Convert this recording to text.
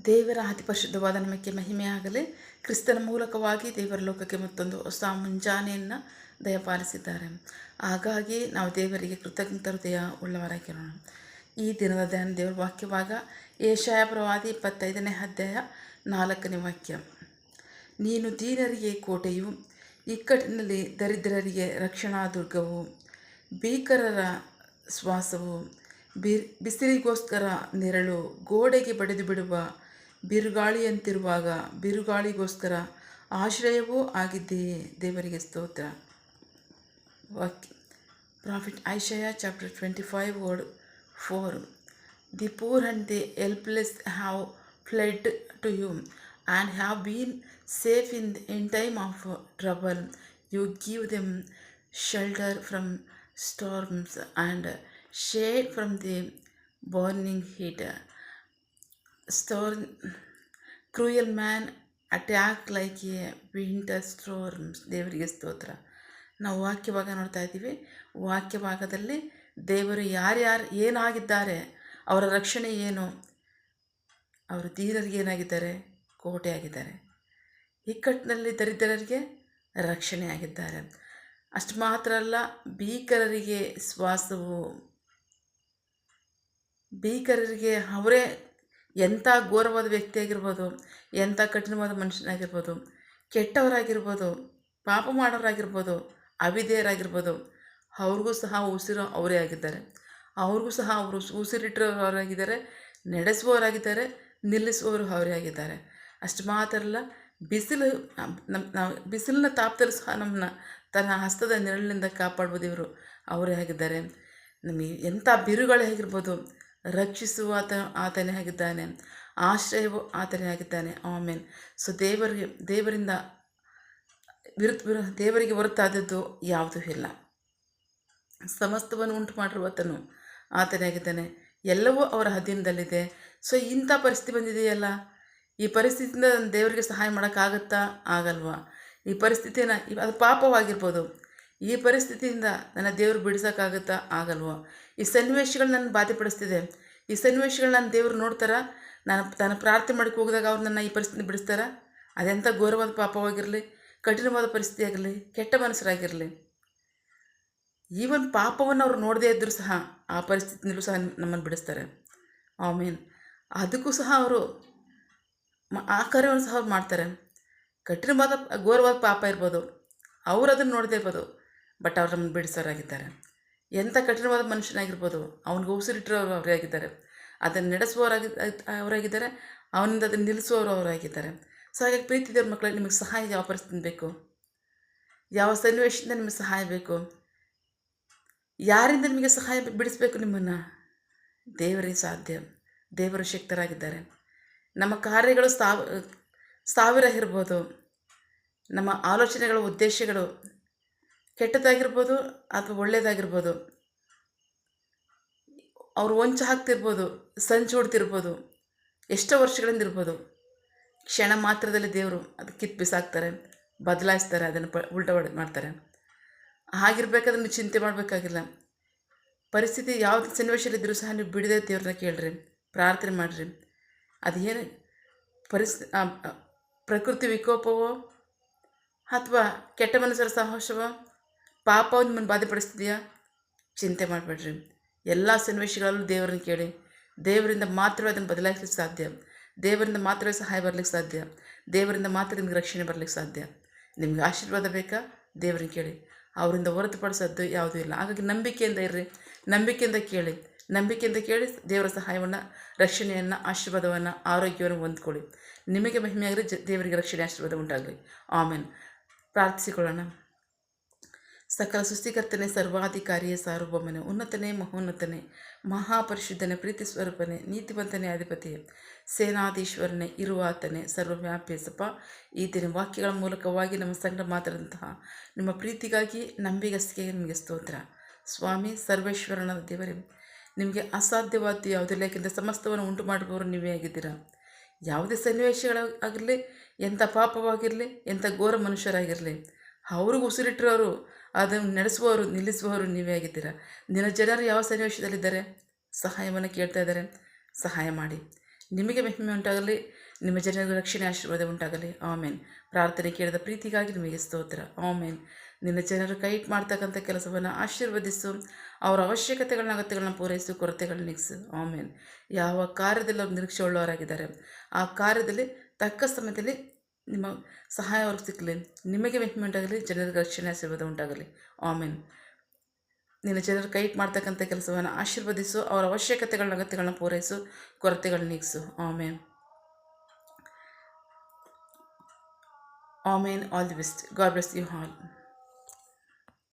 ದೇವರ ಅತಿ ಪರಿಶುದ್ಧವಾದ ನಮಗೆ ಮಹಿಮೆಯಾಗಲಿ. ಕ್ರಿಸ್ತನ ಮೂಲಕವಾಗಿ ದೇವರ ಲೋಕಕ್ಕೆ ಮತ್ತೊಂದು ಹೊಸ ಮುಂಜಾನೆಯನ್ನು ದಯಪಾಲಿಸಿದ್ದಾರೆ. ಹಾಗಾಗಿ ನಾವು ದೇವರಿಗೆ ಕೃತಜ್ಞತ ಹೃದಯ ಉಳ್ಳವರಾಗಿರೋಣ. ಈ ದಿನದ ಧ್ಯಾನ ದೇವರ ವಾಕ್ಯವಾಗ ಯೆಶಾಯ ಪ್ರವಾದಿ 25ನೇ ಅಧ್ಯಾಯ 4ನೇ ವಾಕ್ಯ. ನೀನು ದೀನರಿಗೆ ಕೋಟೆಯು, ಇಕ್ಕಟ್ಟಿನಲ್ಲಿ ದರಿದ್ರರಿಗೆ ರಕ್ಷಣಾ ದುರ್ಗವು, ಭೀಕರರ ಶ್ವಾಸವು, ಬಿಸಿಲಿಗೋಸ್ಕರ ನೆರಳು, ಗೋಡೆಗೆ ಬಡಿದು ಬಿಡುವ ಬಿರುಗಾಳಿಯಂತಿರುವಾಗ ಬಿರುಗಾಳಿಗೋಸ್ಕರ ಆಶ್ರಯವೂ ಆಗಿದೆಯೇ. ದೇವರಿಗೆ ಸ್ತೋತ್ರ. ವಾಕ್ಯ prophet Isaiah chapter 25 word 4. The poor and the helpless have fled to you and have been safe in time of trouble. You give them shelter from storms and shade from the burning heat. Storm, cruel man attack like a winter storm. ದೇವರಿಗೆ ಸ್ತೋತ್ರ. ನಾವು ವಾಕ್ಯಭಾಗ ನೋಡ್ತಾ ಇದ್ದೀವಿ. ವಾಕ್ಯಭಾಗದಲ್ಲಿ ದೇವರು ಯಾರ್ಯಾರು ಏನಾಗಿದ್ದಾರೆ, ಅವರ ರಕ್ಷಣೆ ಏನು, ಅವರು ಧೀರರಿಗೆ ಏನಾಗಿದ್ದಾರೆ, ಕೋಟೆ ಆಗಿದ್ದಾರೆ. ಇಕ್ಕಟ್ಟಿನಲ್ಲಿ ದರಿದ್ರರಿಗೆ ರಕ್ಷಣೆ ಆಗಿದ್ದಾರೆ. ಅಷ್ಟು ಮಾತ್ರ ಅಲ್ಲ, ಭೀಕರರಿಗೆ ಶ್ವಾಸವು, ಭೀಕರರಿಗೆ ಅವರೇ ಎಂಥ ಘೋರವಾದ ವ್ಯಕ್ತಿಯಾಗಿರ್ಬೋದು, ಎಂಥ ಕಠಿಣವಾದ ಮನುಷ್ಯನಾಗಿರ್ಬೋದು, ಕೆಟ್ಟವರಾಗಿರ್ಬೋದು, ಪಾಪ ಮಾಡೋರಾಗಿರ್ಬೋದು, ಅವಿಧೇಯರಾಗಿರ್ಬೋದು, ಅವ್ರಿಗೂ ಸಹ ಉಸಿರು ಅವರೇ ಆಗಿದ್ದಾರೆ. ಅವ್ರಿಗೂ ಸಹ ಅವರು ಉಸಿರಿಟ್ಟವರಾಗಿದ್ದಾರೆ, ನಡೆಸುವವರಾಗಿದ್ದಾರೆ, ನಿಲ್ಲಿಸುವವರು ಅವರೇ ಆಗಿದ್ದಾರೆ. ಅಷ್ಟು ಮಾತ್ರ ಅಲ್ಲ, ಬಿಸಿಲಿನ ತಾಪದಲ್ಲೂ ಸಹ ನಮ್ಮನ್ನ ತನ್ನ ಹಸ್ತದ ನೆರಳಿನಿಂದ ಕಾಪಾಡ್ಬೋದು ಇವರು, ಅವರೇ ಆಗಿದ್ದಾರೆ. ನಮಗೆ ಎಂಥ ಬಿರುಗಳೇ ಆಗಿರ್ಬೋದು, ರಕ್ಷಿಸುವ ಆತನೇ ಆಗಿದ್ದಾನೆ, ಆಶ್ರಯವು ಆತನೇ ಆಗಿದ್ದಾನೆ. ಆಮೇನ್. ಸೊ ದೇವರಿಗೆ ಹೊರತಾದದ್ದು ಯಾವುದೂ ಇಲ್ಲ. ಸಮಸ್ತವನ್ನು ಉಂಟು ಮಾಡಿರುವತನು ಆತನೇ ಆಗಿದ್ದಾನೆ. ಎಲ್ಲವೂ ಅವರ ಅಧೀನದಲ್ಲಿದೆ. ಸೊ ಇಂಥ ಪರಿಸ್ಥಿತಿ ಬಂದಿದೆಯಲ್ಲ, ಈ ಪರಿಸ್ಥಿತಿಯಿಂದ ದೇವರಿಗೆ ಸಹಾಯ ಮಾಡೋಕ್ಕಾಗತ್ತಾ? ಆಗಲ್ವಾ? ಈ ಪರಿಸ್ಥಿತಿನ, ಅದು ಪಾಪವಾಗಿರ್ಬೋದು, ಈ ಪರಿಸ್ಥಿತಿಯಿಂದ ನನ್ನ ದೇವರು ಬಿಡಿಸೋಕ್ಕಾಗತ್ತಾ? ಆಗಲ್ವಾ? ಈ ಸನ್ನಿವೇಶಗಳು ನನ್ನ ಬಾಧೆಪಡಿಸ್ತಿದೆ, ಈ ಸನ್ನಿವೇಶಗಳು ನನ್ನ ದೇವರು ನೋಡ್ತಾರ? ನಾನು ಪ್ರಾರ್ಥನೆ ಮಾಡಕ್ಕೆ ಹೋಗಿದಾಗ ಅವ್ರು ನನ್ನ ಈ ಪರಿಸ್ಥಿತಿ ಬಿಡಿಸ್ತಾರ? ಅದೆಂಥ ಘೋರವಾದ ಪಾಪವಾಗಿರಲಿ, ಕಠಿಣವಾದ ಪರಿಸ್ಥಿತಿ ಆಗಿರಲಿ, ಕೆಟ್ಟ ಮನಸ್ಸರಾಗಿರಲಿ, ಈವನ್ ಪಾಪವನ್ನು ಅವ್ರು ನೋಡದೇ ಇದ್ದರೂ ಸಹ ಆ ಪರಿಸ್ಥಿತಿನಲ್ಲೂ ಸಹ ನಮ್ಮನ್ನು ಬಿಡಿಸ್ತಾರೆ. ಆಮೇನ್. ಅದಕ್ಕೂ ಸಹ ಅವರು ಆ ಕಾರ್ಯವನ್ನು ಸಹ ಅವ್ರು ಮಾಡ್ತಾರೆ. ಕಠಿಣವಾದ ಘೋರವಾದ ಪಾಪ ಇರ್ಬೋದು, ಅವರು ಅದನ್ನು ನೋಡದೇ ಇರ್ಬೋದು, ಬಟ್ ಅವ್ರು ನಮ್ಮನ್ನು ಬಿಡಿಸೋರಾಗಿದ್ದಾರೆ. ಎಂಥ ಕಠಿಣವಾದ ಮನುಷ್ಯನಾಗಿರ್ಬೋದು, ಅವನಿಗೆ ಉಸಿರಿಟ್ಟಿರೋರು ಅವರೇ ಆಗಿದ್ದಾರೆ, ಅದನ್ನು ಅವರಾಗಿದ್ದಾರೆ, ಅವನಿಂದ ಅದನ್ನು ನಿಲ್ಲಿಸುವವರು ಅವರಾಗಿದ್ದಾರೆ. ಸೊ ಹಾಗಾಗಿ ಪ್ರೀತಿ ದೇವ್ರ ಮಕ್ಕಳಲ್ಲಿ ನಿಮಗೆ ಸಹಾಯ ಯಾವ ಪರಿಸ್ಥಿತಿ ಬೇಕು, ಯಾವ ಸನ್ನಿವೇಶದಿಂದ ನಿಮಗೆ ಸಹಾಯ ಬೇಕು, ಯಾರಿಂದ ನಿಮಗೆ ಸಹಾಯ ಬಿಡಿಸ್ಬೇಕು ನಿಮ್ಮನ್ನು? ದೇವರೇ ಸಾಧ್ಯ. ದೇವರು ಶಕ್ತರಾಗಿದ್ದಾರೆ. ನಮ್ಮ ಕಾರ್ಯಗಳು ಸಾವಿರ ಇರ್ಬೋದು, ನಮ್ಮ ಆಲೋಚನೆಗಳ ಉದ್ದೇಶಗಳು ಕೆಟ್ಟದಾಗಿರ್ಬೋದು ಅಥವಾ ಒಳ್ಳೆಯದಾಗಿರ್ಬೋದು, ಅವರು ವಂಚ ಹಾಕ್ತಿರ್ಬೋದು, ಸಂಚು ಹೊಡ್ತಿರ್ಬೋದು, ಎಷ್ಟೋ ವರ್ಷಗಳಿಂದ ಇರ್ಬೋದು. ಕ್ಷಣ ಮಾತ್ರದಲ್ಲಿ ದೇವರು ಅದು ಕಿತ್ತು ಬಿಸಾಕ್ತಾರೆ, ಬದಲಾಯಿಸ್ತಾರೆ, ಅದನ್ನು ಉಲ್ಟಾ ಮಾಡ್ತಾರೆ. ಹಾಗಿರ್ಬೇಕಾದ್ರೆ ನೀವು ಚಿಂತೆ ಮಾಡಬೇಕಾಗಿಲ್ಲ. ಪರಿಸ್ಥಿತಿ ಯಾವುದು ಸನ್ನಿವೇಶದಲ್ಲಿದ್ದರೂ ಸಹ ನೀವು ಬಿಡದೆ ದೇವ್ರನ್ನ ಕೇಳ್ರಿ, ಪ್ರಾರ್ಥನೆ ಮಾಡಿರಿ. ಅದೇನು ಪ್ರಕೃತಿ ವಿಕೋಪವೋ ಅಥವಾ ಕೆಟ್ಟ ಮನಸ್ಸರ ಸಾಹಸವೋ, ಪಾಪವು ನಿಮ್ಮನ್ನು ಬಾಧೆಪಡಿಸ್ತಿದೆಯಾ? ಚಿಂತೆ ಮಾಡಬೇಡ್ರಿ. ಎಲ್ಲ ಸನ್ನಿವೇಶಗಳಲ್ಲೂ ದೇವರನ್ನು ಕೇಳಿ. ದೇವರಿಂದ ಮಾತ್ರವೇ ಅದನ್ನು ಬದಲಾಯಿಸಲಿಕ್ಕೆ ಸಾಧ್ಯ, ದೇವರಿಂದ ಮಾತ್ರವೇ ಸಹಾಯ ಬರಲಿಕ್ಕೆ ಸಾಧ್ಯ, ದೇವರಿಂದ ಮಾತ್ರ ನಿಮಗೆ ರಕ್ಷಣೆ ಬರಲಿಕ್ಕೆ ಸಾಧ್ಯ. ನಿಮಗೆ ಆಶೀರ್ವಾದ ಬೇಕಾ? ದೇವರನ್ನ ಕೇಳಿ. ಅವರಿಂದ ಹೊರತುಪಡಿಸೋದು ಯಾವುದೂ ಇಲ್ಲ. ಹಾಗಾಗಿ ನಂಬಿಕೆಯಿಂದ ಇರ್ರಿ, ನಂಬಿಕೆಯಿಂದ ಕೇಳಿ, ನಂಬಿಕೆಯಿಂದ ಕೇಳಿ ದೇವರ ಸಹಾಯವನ್ನು, ರಕ್ಷಣೆಯನ್ನು, ಆಶೀರ್ವಾದವನ್ನು, ಆರೋಗ್ಯವನ್ನು ಹೊಂದ್ಕೊಳ್ಳಿ. ನಿಮಗೆ ಮಹಿಮೆಯಾಗಲಿ, ದೇವರಿಗೆ ರಕ್ಷಣೆ ಆಶೀರ್ವಾದ ಉಂಟಾಗಲಿ. ಆಮೇನ್. ಪ್ರಾರ್ಥಿಸಿಕೊಳ್ಳೋಣ. ಸಕಲ ಸೃಷ್ಟಿಕರ್ತನೆ, ಸರ್ವಾಧಿಕಾರಿಯೇ, ಸಾರ್ವಭೌಮನೆ, ಉನ್ನತನೇ, ಮಹೋನ್ನತನೇ, ಮಹಾಪರಿಶುದ್ಧನೇ, ಪ್ರೀತಿ ಸ್ವರೂಪನೇ, ನೀತಿವಂತನೇ, ಅಧಿಪತಿಯೇ, ಸೇನಾಧೀಶ್ವರನೇ, ಇರುವಾತನೇ, ಸರ್ವವ್ಯಾಪಿಸಪ್ಪ. ಈ ದಿನ ವಾಕ್ಯಗಳ ಮೂಲಕವಾಗಿ ನಮ್ಮ ಸಂಗಡ ಮಾತಾಡಿದಂತಹ ನಿಮ್ಮ ಪ್ರೀತಿಗಾಗಿ, ನಂಬಿಗಸ್ತಿಗೆ ನಿಮಗೆ ಸ್ತೋತ್ರ. ಸ್ವಾಮಿ ಸರ್ವೇಶ್ವರನ ದೇವರೇ, ನಿಮಗೆ ಅಸಾಧ್ಯವಾದ್ದು ಯಾವುದಿಲ್ಲ, ಯಾಕೆಂದರೆ ಸಮಸ್ತವನ್ನು ಉಂಟು ಮಾಡುವವರು ನೀವೇ ಆಗಿದ್ದೀರಾ. ಯಾವುದೇ ಸನ್ನಿವೇಶಗಳಾಗಿರಲಿ, ಎಂಥ ಪಾಪವಾಗಿರಲಿ, ಎಂಥ ಘೋರ ಮನುಷ್ಯರಾಗಿರಲಿ, ಅವ್ರಿಗೆ ಉಸಿರಿಟ್ಟಿರೋರು, ಅದನ್ನು ನಡೆಸುವವರು, ನಿಲ್ಲಿಸುವವರು ನೀವೇ ಆಗಿದ್ದೀರಾ. ನಿನ್ನ ಜನರು ಯಾವ ಸನ್ನಿವೇಶದಲ್ಲಿದ್ದಾರೆ, ಸಹಾಯವನ್ನು ಕೇಳ್ತಾ ಇದ್ದಾರೆ, ಸಹಾಯ ಮಾಡಿ. ನಿಮಗೆ ಮಹಿಮೆ ಉಂಟಾಗಲಿ, ನಿಮ್ಮ ಜನರಿಗೆ ರಕ್ಷಣೆ ಆಶೀರ್ವಾದ ಉಂಟಾಗಲಿ. ಆಮೇನ್. ಪ್ರಾರ್ಥನೆ ಕೇಳಿದ ಪ್ರೀತಿಗಾಗಿ ನಿಮಗೆ ಸ್ತೋತ್ರ. ಆಮೇನ್. ನಿನ್ನ ಜನರು ಕೈ ಮಾಡ್ತಕ್ಕಂಥ ಕೆಲಸವನ್ನು ಆಶೀರ್ವದಿಸು, ಅವರ ಅವಶ್ಯಕತೆಗಳನ್ನ ಅಗತ್ಯಗಳನ್ನ ಪೂರೈಸು, ಕೊರತೆಗಳನ್ನ ನೀಗಿಸು. ಆಮೇನ್. ಯಾವ ಕಾರ್ಯದಲ್ಲಿ ಅವರು ನಿರೀಕ್ಷೆ ಉಳ್ಳವರಾಗಿದ್ದಾರೆ ಆ ಕಾರ್ಯದಲ್ಲಿ ತಕ್ಕ ಸಮಯದಲ್ಲಿ ನಿಮ್ಮ ಸಹಾಯ ಅವ್ರಿಗೆ ಸಿಕ್ಕಲಿ. ನಿಮಗೆ ಮಹಿಮೆ ಉಂಟಾಗಲಿ, ಜನರಿಗೆ ರಕ್ಷಣೆ ಆಶೀರ್ವಾದ ಉಂಟಾಗಲಿ. ಆಮೇನ್. ನಿನ್ನ ಜನರು ಕೈ ಮಾಡ್ತಕ್ಕಂಥ ಕೆಲಸವನ್ನು ಆಶೀರ್ವದಿಸು, ಅವರ ಅವಶ್ಯಕತೆಗಳನ್ನ ಅಗತ್ಯಗಳನ್ನ ಪೂರೈಸು, ಕೊರತೆಗಳನ್ನ ನೀಗಿಸು. Amen. Amen. All the best. God bless you all.